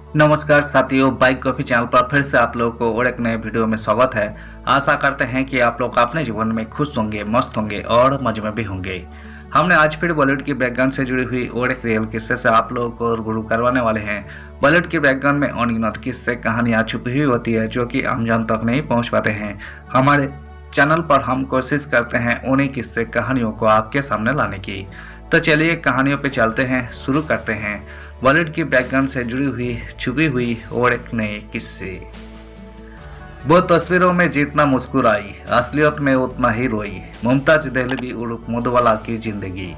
नमस्कार साथियों, bike coffee channel पर फिर से आप लोगों को और एक नए वीडियो में स्वागत है। आशा करते हैं कि आप लोग अपने जीवन में खुश होंगे, मस्त होंगे और मजे में भी होंगे। हमने आज फिर बॉलीवुड की बैकग्राउंड से जुड़ी हुई और एक रियल किस्से से आप लोगों को रूबरू करवाने वाले हैं। बॉलीवुड की बैकग्राउंड में अनगिनत किस्से कहानियाँ छुपी हुई होती है जो कि आम जन तक नहीं पहुँच पाते हैं। हमारे चैनल पर हम कोशिश करते हैं उन्हीं किस्से कहानियों को आपके सामने लाने की। तो चलिए कहानियों पे चलते हैं, शुरू करते हैं बॉलीवुड की बैकग्राउंड से जुड़ी हुई छुपी हुई और एक नए किस्से। वो तस्वीरों में जितना मुस्कुराई, असलियत में उतना ही रोई, मुमताज दहलवी उर्फ मधुबाला की जिंदगी।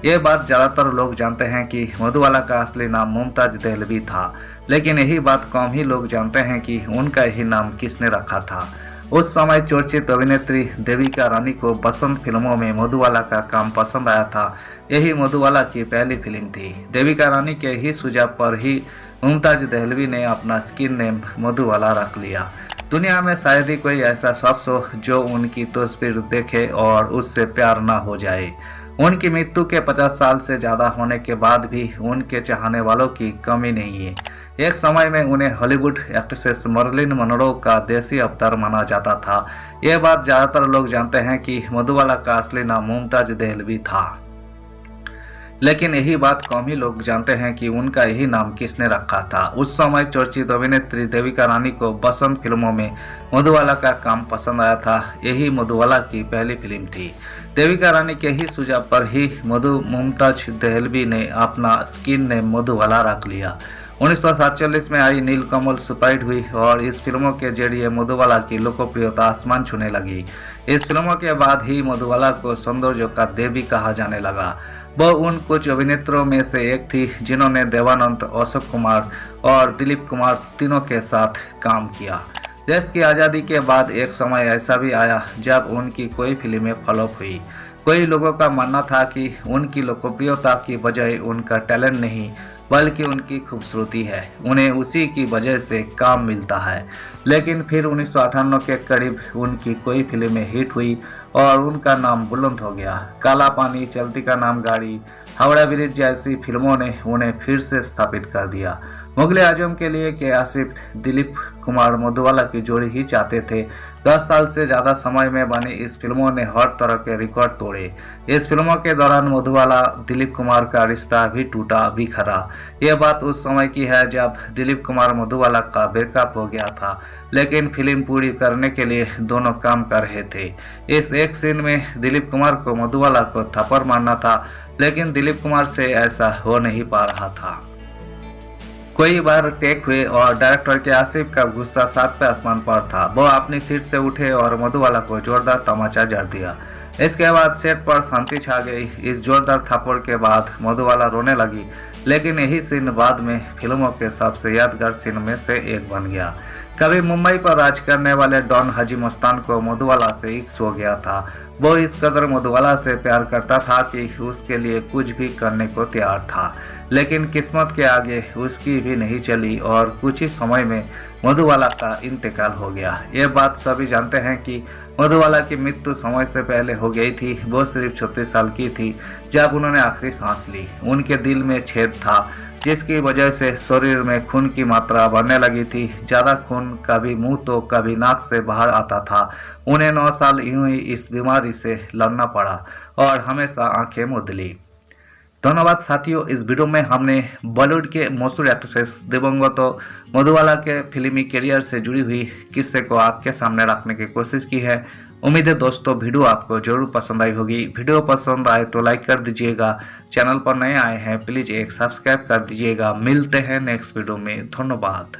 ये बात ज्यादातर लोग जानते हैं कि मधुबाला का असली नाम मुमताज दहलवी था, लेकिन यही बात कम ही लोग जानते हैं कि उनका यही नाम किसने रखा था। उस समय चर्चित अभिनेत्री देविका रानी को बसंत फिल्मों में मधुबाला का काम पसंद आया था। यही मधुबाला की पहली फिल्म थी। देविका रानी के ही सुझाव पर ही मुमताज दहलवी ने अपना स्क्रीन नेम मधुबाला रख लिया। दुनिया में शायद ही कोई ऐसा शख्स हो जो उनकी तस्वीर देखे और उससे प्यार ना हो जाए। उनकी मृत्यु के 50 साल से ज़्यादा होने के बाद भी उनके चाहने वालों की कमी नहीं है। एक समय में उन्हें हॉलीवुड एक्ट्रेस मर्लिन मनरो का देसी अवतार माना जाता था। यह बात ज़्यादातर लोग जानते हैं कि मधुबाला का असली नाम मुमताज दहलवी था, लेकिन यही बात कम ही लोग जानते हैं कि उनका यही नाम किसने रखा था। उस समय चर्चित अभिनेत्री देविका रानी को बसंत फिल्मों में मधुबाला का काम पसंद आया था। यही मधुबाला की पहली फिल्म थी। देविका रानी के ही सुझाव पर ही मुमताज दहलवी ने अपना स्क्रीन नेम मधुबाला रख लिया। 1947 में आई नीलकमल सुपरहिट हुई और इस फिल्मों के जरिए मधुबाला की लोकप्रियता आसमान छूने लगी। इस फिल्मों के बाद ही मधुबाला को सौंदर्य का देवी कहा जाने लगा। वह उन कुछ अभिनेत्रियों में से एक थी जिन्होंने देवानंद, अशोक कुमार और दिलीप कुमार तीनों के साथ काम किया। देश की आज़ादी के बाद एक समय ऐसा भी आया जब उनकी कोई फिल्में फ्लॉप हुई। कई लोगों का मानना था कि उनकी लोकप्रियता की वजह उनका टैलेंट नहीं बल्कि उनकी खूबसूरती है, उन्हें उसी की वजह से काम मिलता है। लेकिन फिर 1998 के करीब उनकी कोई फिल्में हिट हुई और उनका नाम बुलंद हो गया। काला पानी, चलती का नाम गाड़ी, हावड़ा ब्रिज जैसी फिल्मों ने उन्हें फिर से स्थापित कर दिया। मुगले आजम के लिए के आसिफ दिलीप कुमार मधुबाला की जोड़ी ही चाहते थे। 10 साल से ज़्यादा समय में बनी इस फिल्मों ने हर तरह के रिकॉर्ड तोड़े। इस फिल्मों के दौरान मधुबाला दिलीप कुमार का रिश्ता भी टूटा बिखरा। यह बात उस समय की है जब दिलीप कुमार मधुबाला का ब्रेकअप हो गया था, लेकिन फिल्म पूरी करने के लिए दोनों काम कर रहे थे। इस एक सीन में दिलीप कुमार को मधुबाला को थप्पड़ मारना था, लेकिन दिलीप कुमार से ऐसा हो नहीं पा रहा था। कई बार टेक हुए और डायरेक्टर के आसिफ का गुस्सा 7वें आसमान पर था। वो अपनी सीट से उठे और मधुबाला को जोरदार तमाचा जड़ दिया। इसके बाद सेट पर शांति छा गई। इस जोरदार थप्पड़ के बाद मधुबाला रोने लगी, लेकिन यही सीन बाद में फिल्मों के सबसे यादगार सीन में से एक बन गया। कभी मुंबई पर राज करने वाले डॉन हाजी मस्तान को मधुबाला से इश्क हो गया था। वो इस कदर मधुबाला से प्यार करता था कि उसके लिए कुछ भी करने को तैयार था, लेकिन किस्मत के आगे उसकी भी नहीं चली और कुछ ही समय में मधुबाला का इंतकाल हो गया। ये बात सभी जानते हैं कि मधुबाला की मृत्यु समय से पहले हो गई थी। वो सिर्फ 36 साल की थी जब उन्होंने आखिरी सांस ली। उनके दिल में छेद था जिसकी वजह से शरीर में खून की मात्रा बढ़ने लगी थी। ज़्यादा खून कभी मुंह तो कभी नाक से बाहर आता था। उन्हें 9 साल यूं ही इस बीमारी से लड़ना पड़ा और हमेशा आंखें मूंद ली। धन्यवाद साथियों, इस वीडियो में हमने बॉलीवुड के मशहूर एक्ट्रेस दिवंगत मधुबाला के फिल्मी करियर से जुड़ी हुई किस्से को आपके सामने रखने की कोशिश की है। उम्मीद है दोस्तों वीडियो आपको जरूर पसंद आई होगी। वीडियो पसंद आए तो लाइक कर दीजिएगा। चैनल पर नए आए हैं प्लीज़ एक सब्सक्राइब कर दीजिएगा। मिलते हैं नेक्स्ट वीडियो में। धन्यवाद।